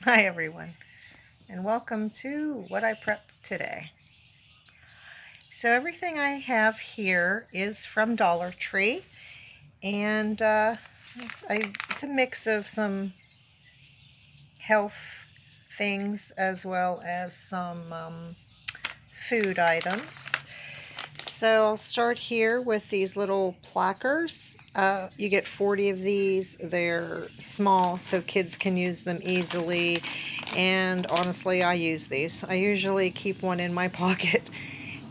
Hi everyone, and welcome to what I prepped today. So everything I have here is from Dollar Tree, and it's a mix of some health things as well as some food items. So I'll start here with these little plackers. You get 40 of these. They're small so kids can use them easily, and honestly I use these. I usually keep one in my pocket,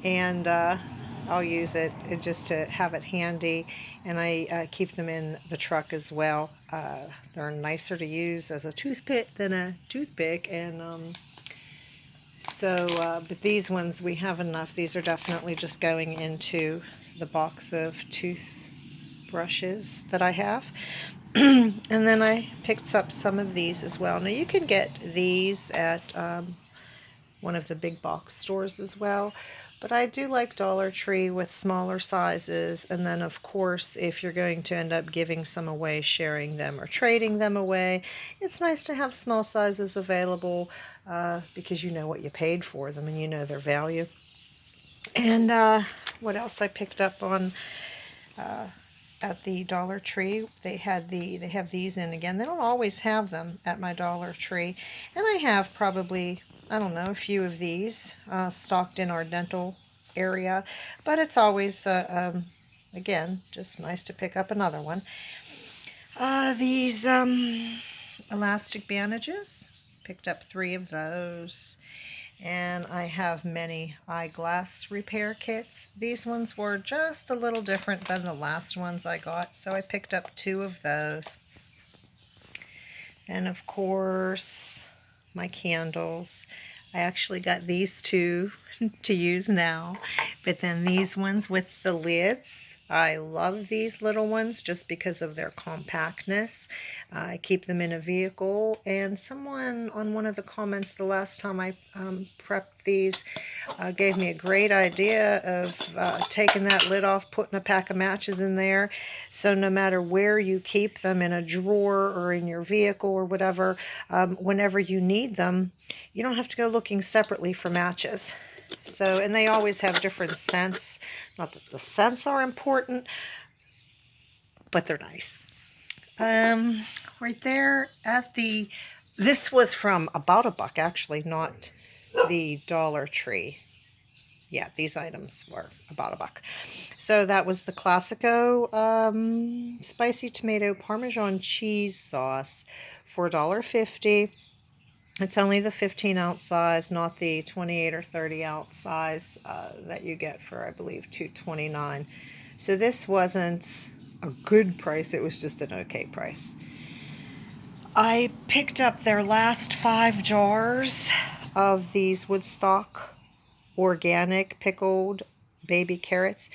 and I'll use it just to have it handy, and I keep them in the truck as well. They're nicer to use as a toothpick than a toothpick, and but these ones, we have enough. These are definitely just going into the box of toothbrushes that I have. And then I picked up some of these as well. Now you can get these at one of the big box stores as well, but I do like Dollar Tree with smaller sizes. And then of course, if you're going to end up giving some away, sharing them, or trading them away, it's nice to have small sizes available because you know what you paid for them and you know their value. And what else I picked up on at the Dollar Tree, they have these in again. They don't always have them at my Dollar Tree, and I have probably, I don't know, a few of these stocked in our dental area, but it's always again just nice to pick up another one. These elastic bandages, picked up 3 of those. And I have many eyeglass repair kits. These ones were just a little different than the last ones I got, so I picked up 2 of those. And of course, my candles. I actually got these 2 to use now, but then these ones with the lids. I love these little ones just because of their compactness. I keep them in a vehicle, and someone on one of the comments the last time I prepped these gave me a great idea of taking that lid off, putting a pack of matches in there, so no matter where you keep them, in a drawer or in your vehicle or whatever, whenever you need them, you don't have to go looking separately for matches. So, and they always have different scents. Not that the scents are important, but they're nice. Right there at the, this was from about $1 actually, not the Dollar Tree. Yeah, these items were about $1. So that was the Classico spicy tomato Parmesan cheese sauce for $1.50. It's only the 15-ounce size, not the 28 or 30-ounce size that you get for, I believe, $2.29. So this wasn't a good price. It was just an okay price. I picked up their last 5 jars of these Woodstock organic pickled baby carrots.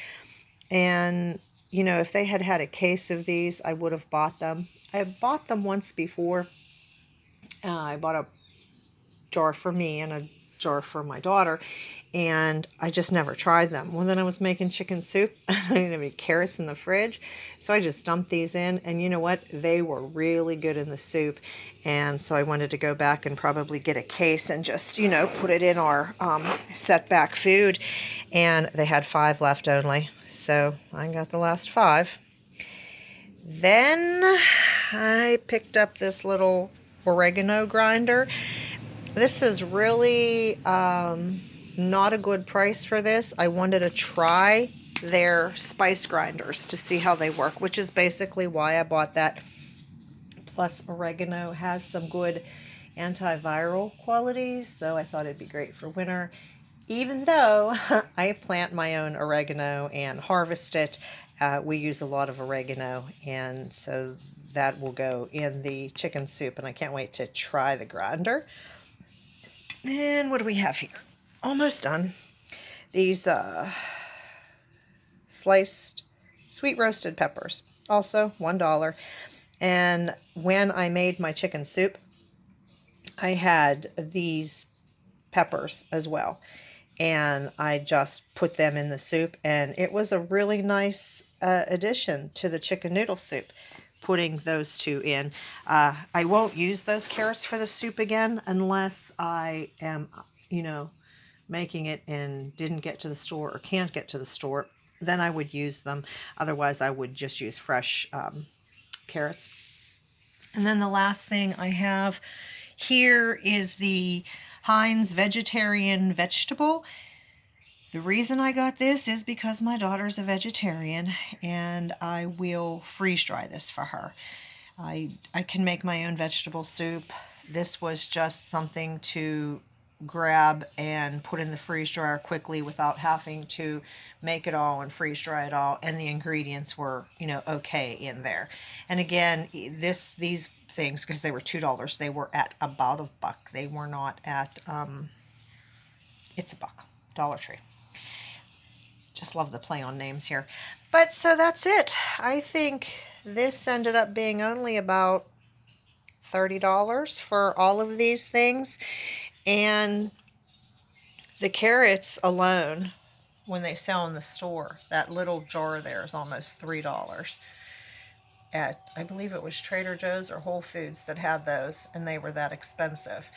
And, you know, if they had had a case of these, I would have bought them. I have bought them once before. I bought a jar for me and a jar for my daughter, and I just never tried them. Well, then I was making chicken soup. I didn't have any carrots in the fridge, so I just dumped these in, and you know what? They were really good in the soup, and so I wanted to go back and probably get a case and just, you know, put it in our setback food, and they had 5 left only, so I got the last 5. Then I picked up this little oregano grinder. This is really not a good price for this. I wanted to try their spice grinders to see how they work, which is basically why I bought that. Plus, oregano has some good antiviral qualities, so I thought it'd be great for winter. Even though I plant my own oregano and harvest it, we use a lot of oregano, and so that will go in the chicken soup, and I can't wait to try the grinder. And what do we have here? Almost done. These sliced sweet roasted peppers, also $1. And when I made my chicken soup, I had these peppers as well, and I just put them in the soup, and it was a really nice addition to the chicken noodle soup. putting those two in. I won't use those carrots for the soup again unless I am, you know, making it and didn't get to the store or can't get to the store. Then I would use them. Otherwise, I would just use fresh carrots. And then the last thing I have here is the Heinz vegetarian vegetable. The reason I got this is because my daughter's a vegetarian, and I will freeze dry this for her. I can make my own vegetable soup. This was just something to grab and put in the freeze dryer quickly without having to make it all and freeze dry it all, and the ingredients were, you know, okay in there. And again, these things, because they were $2, they were at about $1. They were not at it's $1, Dollar Tree. Just love the play on names here. But so that's it. I think this ended up being only about $30 for all of these things. And the carrots alone, when they sell in the store, that little jar there is almost $3 at, I believe it was Trader Joe's or Whole Foods that had those, and they were that expensive.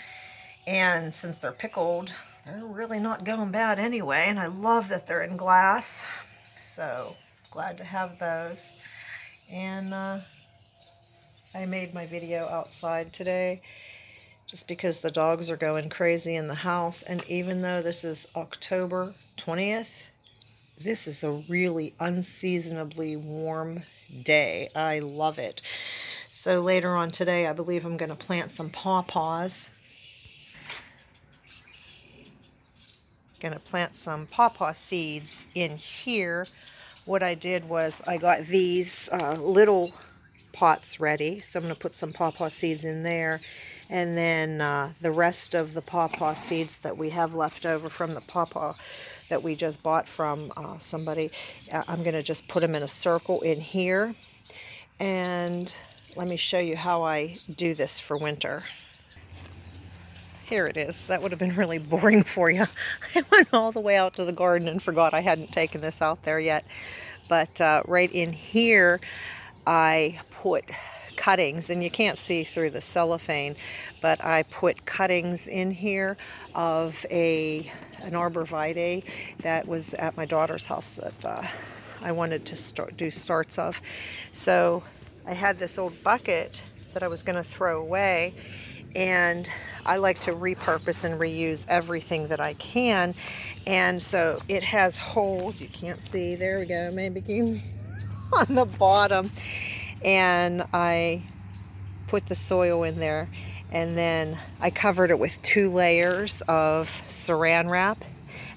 And since they're pickled, they're really not going bad anyway, and I love that they're in glass. So glad to have those. And I made my video outside today just because the dogs are going crazy in the house. And even though this is October 20th, this is a really unseasonably warm day. I love it. So later on today, I believe I'm going to plant some pawpaws. Going to plant some pawpaw seeds in here. What I did was I got these little pots ready, so I'm going to put some pawpaw seeds in there, and then the rest of the pawpaw seeds that we have left over from the pawpaw that we just bought from somebody, I'm going to just put them in a circle in here. And let me show you how I do this for winter. Here it is. That would have been really boring for you. I went all the way out to the garden and forgot I hadn't taken this out there yet. But right in here, I put cuttings, and you can't see through the cellophane, but I put cuttings in here of an arborvitae that was at my daughter's house that I wanted to do starts of. So I had this old bucket that I was going to throw away, and I like to repurpose and reuse everything that I can. And so it has holes. You can't see. There we go. Maybe you can on the bottom. And I put the soil in there, and then I covered it with 2 layers of saran wrap,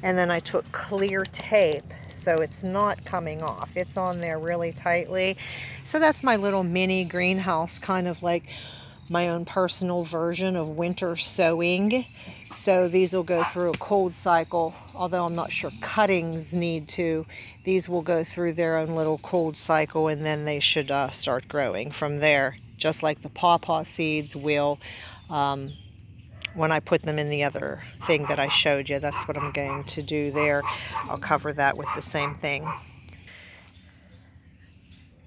and then I took clear tape so it's not coming off. It's on there really tightly. So that's my little mini greenhouse, kind of like my own personal version of winter sowing. So these will go through a cold cycle, although I'm not sure cuttings need to. These will go through their own little cold cycle, and then they should start growing from there, just like the pawpaw seeds will when I put them in the other thing that I showed you. That's what I'm going to do there. I'll cover that with the same thing.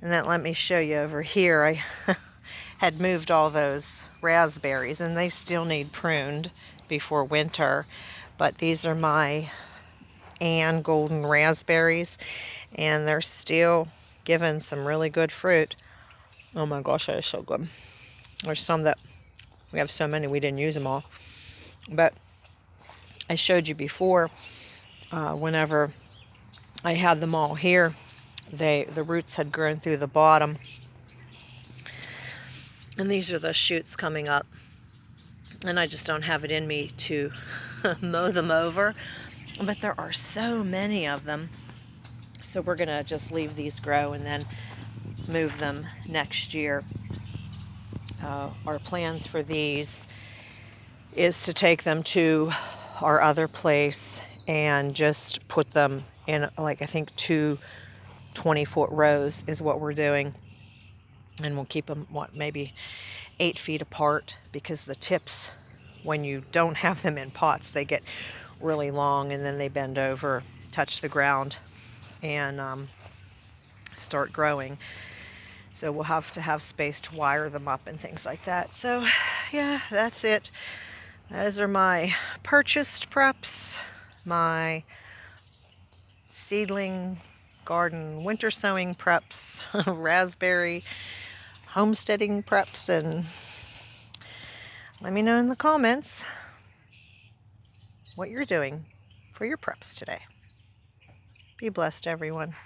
And then let me show you over here. I had moved all those raspberries, and they still need pruned before winter, but these are my Ann golden raspberries, and they're still giving some really good fruit. Oh my gosh, that is so good. There's some that we have so many we didn't use them all, but I showed you before whenever I had them all here, the roots had grown through the bottom. And these are the shoots coming up. And I just don't have it in me to mow them over. But there are so many of them. So we're going to just leave these grow and then move them next year. Our plans for these is to take them to our other place and just put them in, like, I think 2 20-foot rows is what we're doing. And we'll keep them, maybe 8 feet apart, because the tips, when you don't have them in pots, they get really long, and then they bend over, touch the ground, and start growing. So we'll have to have space to wire them up and things like that. So yeah, that's it. Those are my purchased preps, my seedling garden winter sowing preps, raspberry homesteading preps, and let me know in the comments what you're doing for your preps today. Be blessed, everyone.